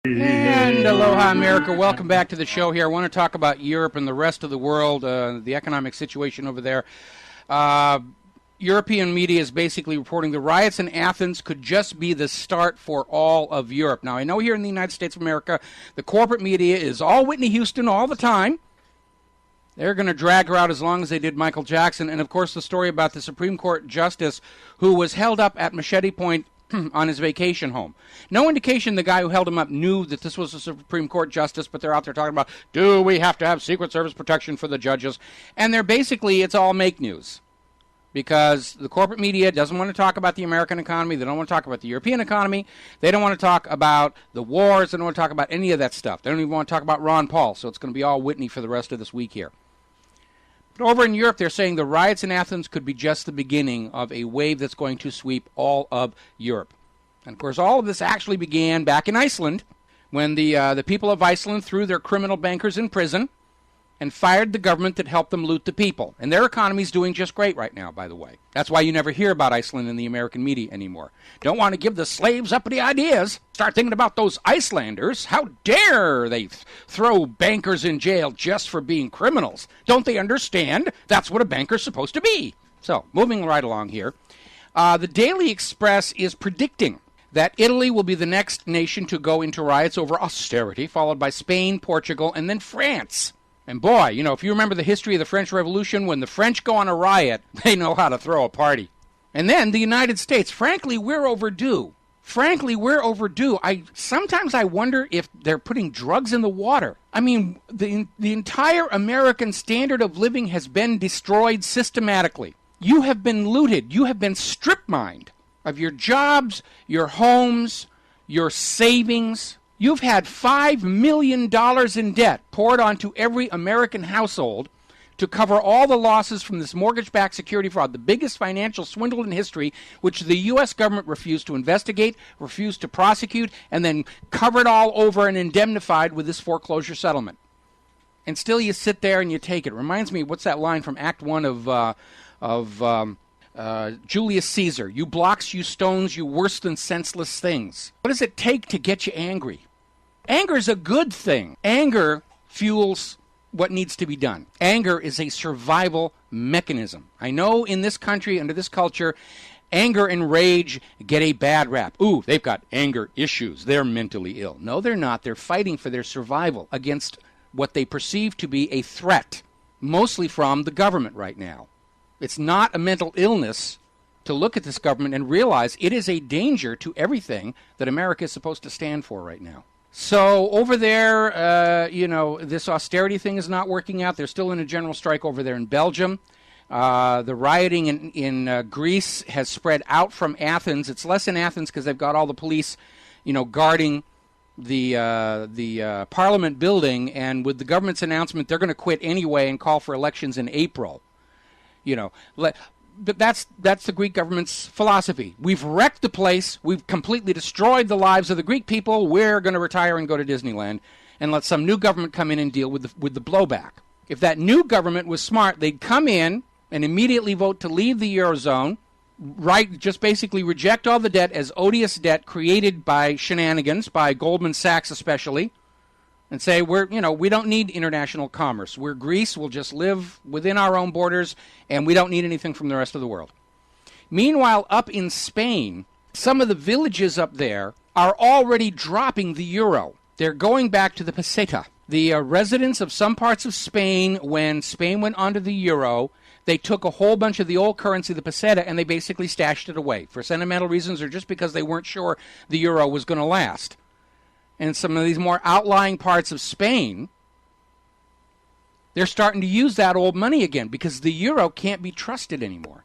And aloha, America. Welcome back to the show here. I want to talk about Europe and the rest of the world, the economic situation over there. European media is basically reporting the riots in Athens could just be the start for all of Europe. Now, I know here in the United States of America, the corporate media is all Whitney Houston all the time. They're going to drag her out as long as they did Michael Jackson. And, of course, the story about the Supreme Court justice who was held up at Machete Point on his vacation home. No indication the guy who held him up knew that this was a Supreme Court justice, but they're out there talking about, do we have to have Secret Service protection for the judges? And they're basically, it's all make news. Because the corporate media doesn't want to talk about the American economy. They don't want to talk about the European economy. They don't want to talk about the wars. They don't want to talk about any of that stuff. They don't even want to talk about Ron Paul. So it's going to be all Whitney for the rest of this week here. But over in Europe, they're saying the riots in Athens could be just the beginning of a wave that's going to sweep all of Europe. And, of course, all of this actually began back in Iceland when the people of Iceland threw their criminal bankers in prison and fired the government that helped them loot the people. And their economy's doing just great right now, by the way. That's why you never hear about Iceland in the American media anymore. Don't want to give the slaves uppity ideas. Start thinking about those Icelanders. How dare they throw bankers in jail just for being criminals? Don't they understand that's what a banker's supposed to be? So, moving right along here. The Daily Express is predicting that Italy will be the next nation to go into riots over austerity, followed by Spain, Portugal, and then France. And boy, you know, if you remember the history of the French Revolution, when the French go on a riot, they know how to throw a party. And then the United States, frankly, we're overdue. Sometimes I wonder if they're putting drugs in the water. I mean, the entire American standard of living has been destroyed systematically. You have been looted. You have been strip-mined of your jobs, your homes, your savings. You've had $5 million in debt poured onto every American household to cover all the losses from this mortgage-backed security fraud, the biggest financial swindle in history, which the U.S. government refused to investigate, refused to prosecute, and then covered all over and indemnified with this foreclosure settlement. And still you sit there and you take it. Reminds me, what's that line from Act 1 of Julius Caesar? You blocks, you stones, you worse than senseless things. What does it take to get you angry? Anger is a good thing. Anger fuels what needs to be done. Anger is a survival mechanism. I know in this country, under this culture, anger and rage get a bad rap. Ooh, they've got anger issues. They're mentally ill. No, they're not. They're fighting for their survival against what they perceive to be a threat, mostly from the government right now. It's not a mental illness to look at this government and realize it is a danger to everything that America is supposed to stand for right now. So over there, this austerity thing is not working out. They're still in a general strike over there in Belgium. The rioting in Greece has spread out from Athens. It's less in Athens because they've got all the police, guarding the Parliament building. And with the government's announcement, they're going to quit anyway and call for elections in April. But that's the Greek government's philosophy. We've wrecked the place. We've completely destroyed the lives of the Greek people. We're going to retire and go to Disneyland and let some new government come in and deal with the blowback. If that new government was smart, they'd come in and immediately vote to leave the Eurozone, just basically reject all the debt as odious debt created by shenanigans, by Goldman Sachs especially, and say, we don't need international commerce. We're Greece. We'll just live within our own borders, and we don't need anything from the rest of the world. Meanwhile, up in Spain, some of the villages up there are already dropping the euro. They're going back to the peseta. The residents of some parts of Spain, when Spain went onto the euro, they took a whole bunch of the old currency, the peseta, and they basically stashed it away for sentimental reasons or just because they weren't sure the euro was going to last. And some of these more outlying parts of Spain, they're starting to use that old money again because the euro can't be trusted anymore.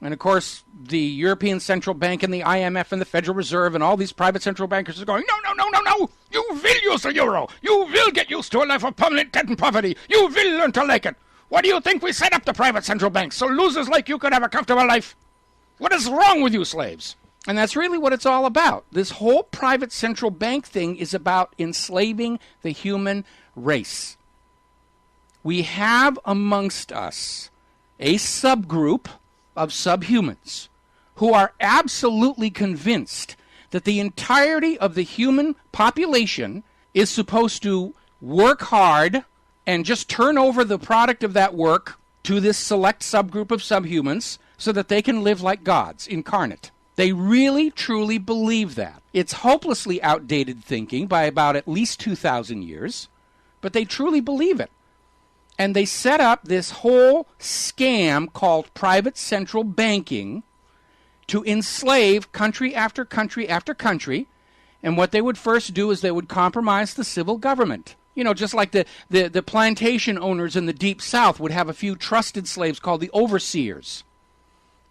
And, of course, the European Central Bank and the IMF and the Federal Reserve and all these private central bankers are going, no. You will use the euro. You will get used to a life of permanent debt and poverty. You will learn to like it. What do you think we set up the private central banks? So losers like you could have a comfortable life? What is wrong with you slaves? And that's really what it's all about. This whole private central bank thing is about enslaving the human race. We have amongst us a subgroup of subhumans who are absolutely convinced that the entirety of the human population is supposed to work hard and just turn over the product of that work to this select subgroup of subhumans so that they can live like gods incarnate. They really, truly believe that. It's hopelessly outdated thinking by about at least 2,000 years, but they truly believe it. And they set up this whole scam called private central banking to enslave country after country after country. And what they would first do is they would compromise the civil government. You know, just like the plantation owners in the Deep South would have a few trusted slaves called the overseers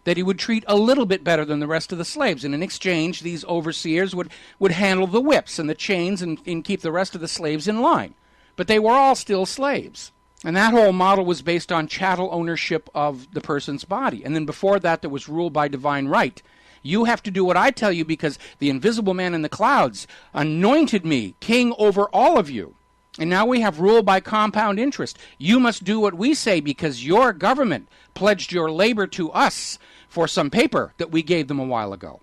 that he would treat a little bit better than the rest of the slaves. And in exchange, these overseers would handle the whips and the chains and keep the rest of the slaves in line. But they were all still slaves. And that whole model was based on chattel ownership of the person's body. And then before that, there was rule by divine right. You have to do what I tell you because the invisible man in the clouds anointed me king over all of you. And now we have rule by compound interest. You must do what we say because your government pledged your labor to us for some paper that we gave them a while ago.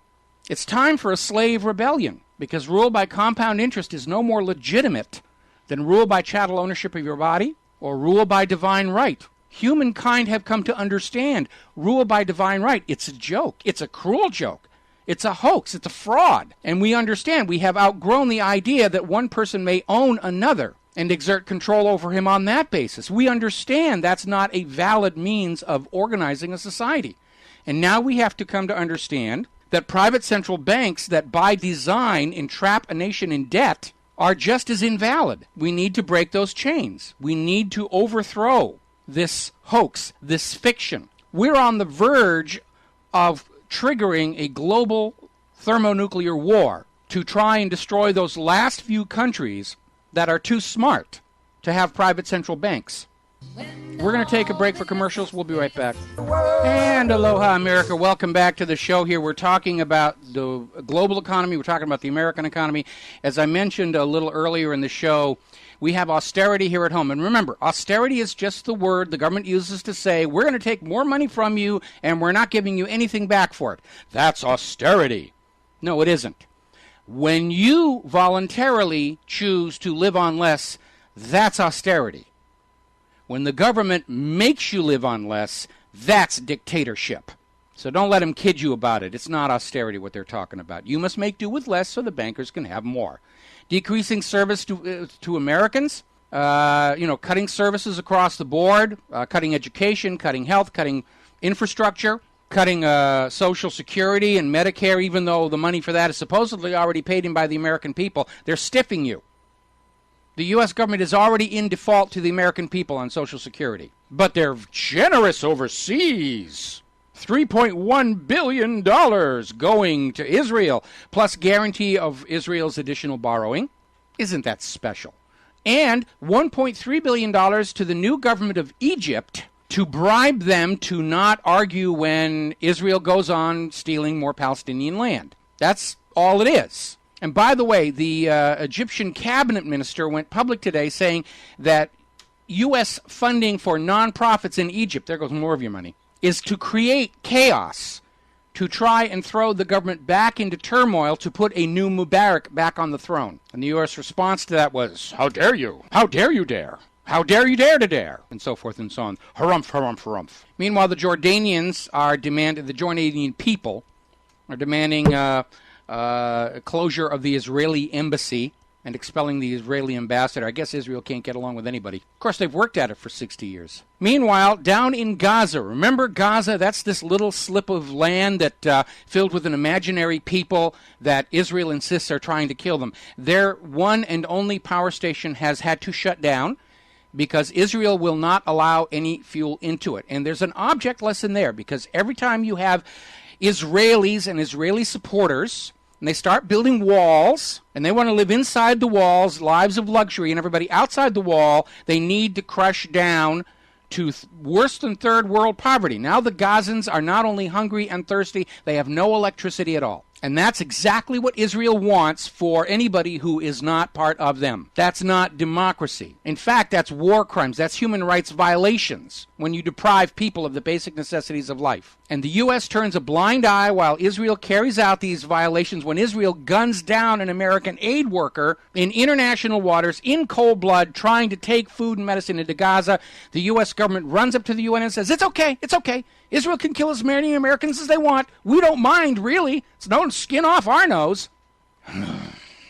It's time for a slave rebellion because rule by compound interest is no more legitimate than rule by chattel ownership of your body or rule by divine right. Humankind have come to understand rule by divine right. It's a joke. It's a cruel joke. It's a hoax. It's a fraud. And we understand we have outgrown the idea that one person may own another and exert control over him on that basis. We understand that's not a valid means of organizing a society. And now we have to come to understand that private central banks that by design entrap a nation in debt are just as invalid. We need to break those chains. We need to overthrow this hoax, this fiction. We're on the verge of triggering a global thermonuclear war to try and destroy those last few countries that are too smart to have private central banks. We're going to take a break for commercials. We'll be right back. And aloha, America. Welcome back to the show here. We're talking about the global economy. We're talking about the American economy. As I mentioned a little earlier in the show, we have austerity here at home. And remember, austerity is just the word the government uses to say, we're going to take more money from you and we're not giving you anything back for it. That's austerity. No, it isn't. When you voluntarily choose to live on less, that's austerity. When the government makes you live on less, that's dictatorship. So don't let them kid you about it. It's not austerity what they're talking about. You must make do with less so the bankers can have more. Decreasing service to Americans, cutting services across the board, cutting education, cutting health, cutting infrastructure, cutting Social Security and Medicare, even though the money for that is supposedly already paid in by the American people. They're stiffing you. The U.S. government is already in default to the American people on Social Security. But they're generous overseas. $3.1 billion going to Israel, plus guarantee of Israel's additional borrowing. Isn't that special? And $1.3 billion to the new government of Egypt to bribe them to not argue when Israel goes on stealing more Palestinian land. That's all it is. And by the way, the Egyptian cabinet minister went public today saying that U.S. funding for nonprofits in Egypt, there goes more of your money, is to create chaos, to try and throw the government back into turmoil to put a new Mubarak back on the throne. And the U.S. response to that was, how dare you? How dare you dare? How dare you dare to dare? And so forth and so on. Harumph, harumph, harumph. Meanwhile, the Jordanians are demanding, the Jordanian people are demanding closure of the Israeli embassy and expelling the Israeli ambassador. I guess Israel can't get along with anybody. Of course, they've worked at it for 60 years. Meanwhile, down in Gaza, remember Gaza? That's this little slip of land that filled with an imaginary people that Israel insists are trying to kill them. Their one and only power station has had to shut down because Israel will not allow any fuel into it. And there's an object lesson there because every time you have Israelis and Israeli supporters, and they start building walls, and they want to live inside the walls, lives of luxury, and everybody outside the wall, they need to crush down to worse than third world poverty. Now the Gazans are not only hungry and thirsty, they have no electricity at all. And that's exactly what Israel wants for anybody who is not part of them. That's not democracy. In fact, that's war crimes. That's human rights violations when you deprive people of the basic necessities of life. And the U.S. turns a blind eye while Israel carries out these violations. When Israel guns down an American aid worker in international waters in cold blood trying to take food and medicine into Gaza, the U.S. government runs up to the UN and says, it's okay, it's okay. Israel can kill as many Americans as they want. We don't mind, really. It's no skin off our nose.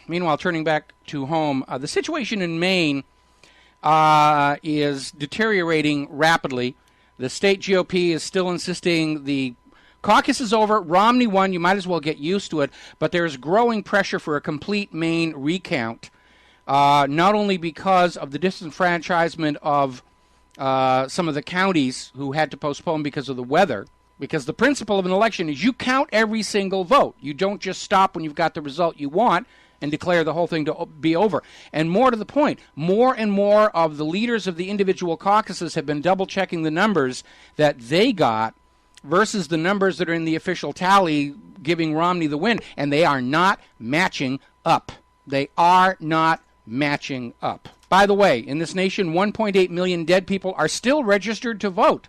Meanwhile, turning back to home, the situation in Maine is deteriorating rapidly. The state GOP is still insisting the caucus is over. Romney won. You might as well get used to it. But there's growing pressure for a complete Maine recount, not only because of the disenfranchisement of some of the counties who had to postpone because of the weather, because the principle of an election is you count every single vote. You don't just stop when you've got the result you want and declare the whole thing to be over. And more to the point, more and more of the leaders of the individual caucuses have been double-checking the numbers that they got versus the numbers that are in the official tally giving Romney the win, and they are not matching up. They are not matching up. By the way, in this nation, 1.8 million dead people are still registered to vote.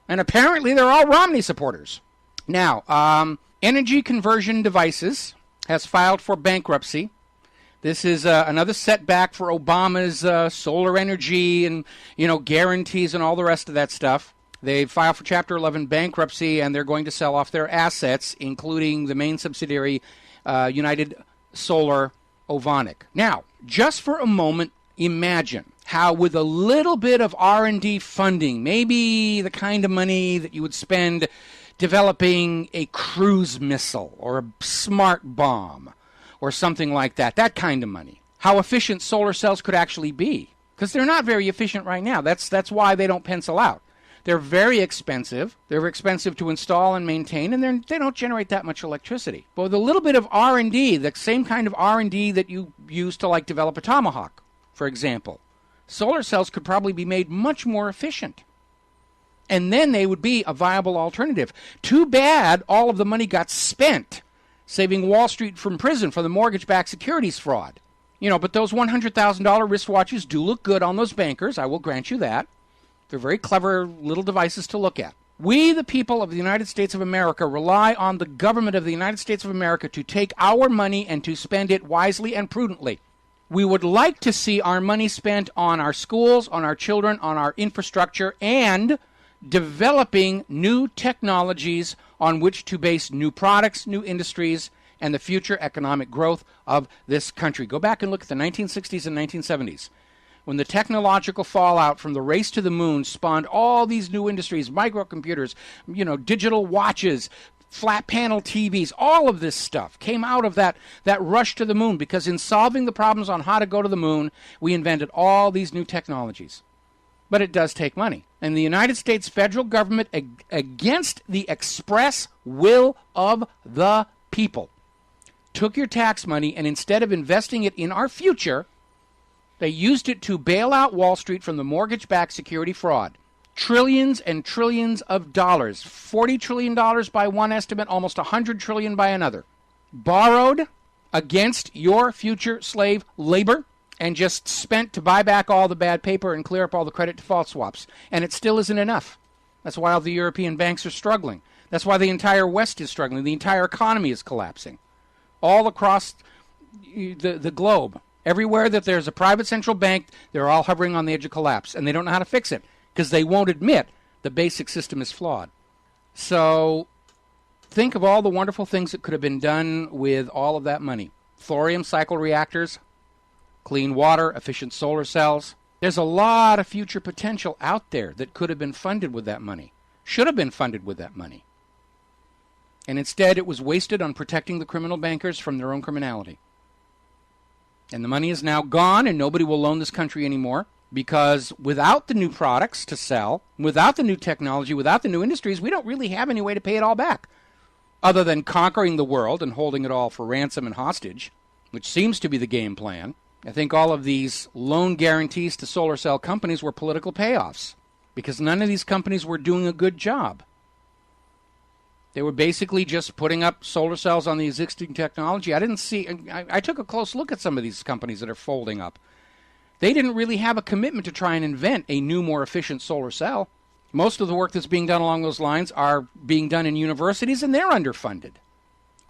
And apparently they're all Romney supporters. Now, Energy Conversion Devices has filed for bankruptcy. This is another setback for Obama's solar energy and, guarantees and all the rest of that stuff. They filed for Chapter 11 bankruptcy, and they're going to sell off their assets, including the main subsidiary, United Solar Ovonic. Now, just for a moment, imagine how with a little bit of R&D funding, maybe the kind of money that you would spend developing a cruise missile or a smart bomb or something like that, that kind of money, how efficient solar cells could actually be. Because they're not very efficient right now. That's why they don't pencil out. They're very expensive. They're expensive to install and maintain, and they don't generate that much electricity. But with a little bit of R&D, the same kind of R&D that you use to develop a Tomahawk, for example, solar cells could probably be made much more efficient. And then they would be a viable alternative. Too bad all of the money got spent saving Wall Street from prison for the mortgage-backed securities fraud. But those $100,000 wristwatches do look good on those bankers. I will grant you that. They're very clever little devices to look at. We, the people of the United States of America, rely on the government of the United States of America to take our money and to spend it wisely and prudently. We would like to see our money spent on our schools, on our children, on our infrastructure, and developing new technologies on which to base new products, new industries, and the future economic growth of this country. Go back and look at the 1960s and 1970s, when the technological fallout from the race to the moon spawned all these new industries, microcomputers, digital watches, flat panel TVs, all of this stuff came out of that rush to the moon, because in solving the problems on how to go to the moon, we invented all these new technologies. But it does take money. And the United States federal government, against the express will of the people, took your tax money, and instead of investing it in our future, they used it to bail out Wall Street from the mortgage-backed security fraud. Trillions and trillions of dollars, $40 trillion by one estimate, almost $100 trillion by another, borrowed against your future slave labor and just spent to buy back all the bad paper and clear up all the credit default swaps. And it still isn't enough. That's why all the European banks are struggling. That's why the entire West is struggling. The entire economy is collapsing. All across the globe. Everywhere that there's a private central bank, they're all hovering on the edge of collapse. And they don't know how to fix it, because they won't admit the basic system is flawed. So think of all the wonderful things that could have been done with all of that money. Thorium cycle reactors, clean water, efficient solar cells. There's a lot of future potential out there that could have been funded with that money, should have been funded with that money. And instead it was wasted on protecting the criminal bankers from their own criminality. And the money is now gone, and nobody will loan this country anymore. Because without the new products to sell, without the new technology, without the new industries, we don't really have any way to pay it all back, other than conquering the world and holding it all for ransom and hostage, which seems to be the game plan. I think all of these loan guarantees to solar cell companies were political payoffs, because none of these companies were doing a good job. They were basically just putting up solar cells on the existing technology. I took a close look at some of these companies that are folding up. They didn't really have a commitment to try and invent a new, more efficient solar cell. Most of the work that's being done along those lines are being done in universities, and they're underfunded.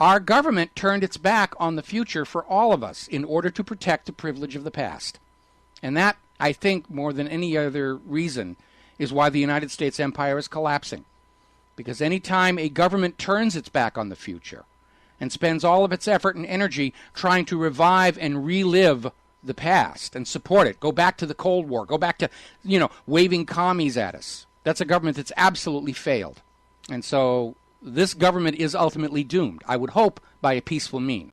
Our government turned its back on the future for all of us in order to protect the privilege of the past. And that, I think, more than any other reason, is why the United States empire is collapsing. Because any time a government turns its back on the future and spends all of its effort and energy trying to revive and relive the past and support it, go back to the Cold War, go back to, waving commies at us, that's a government that's absolutely failed. And so this government is ultimately doomed, I would hope, by a peaceful means.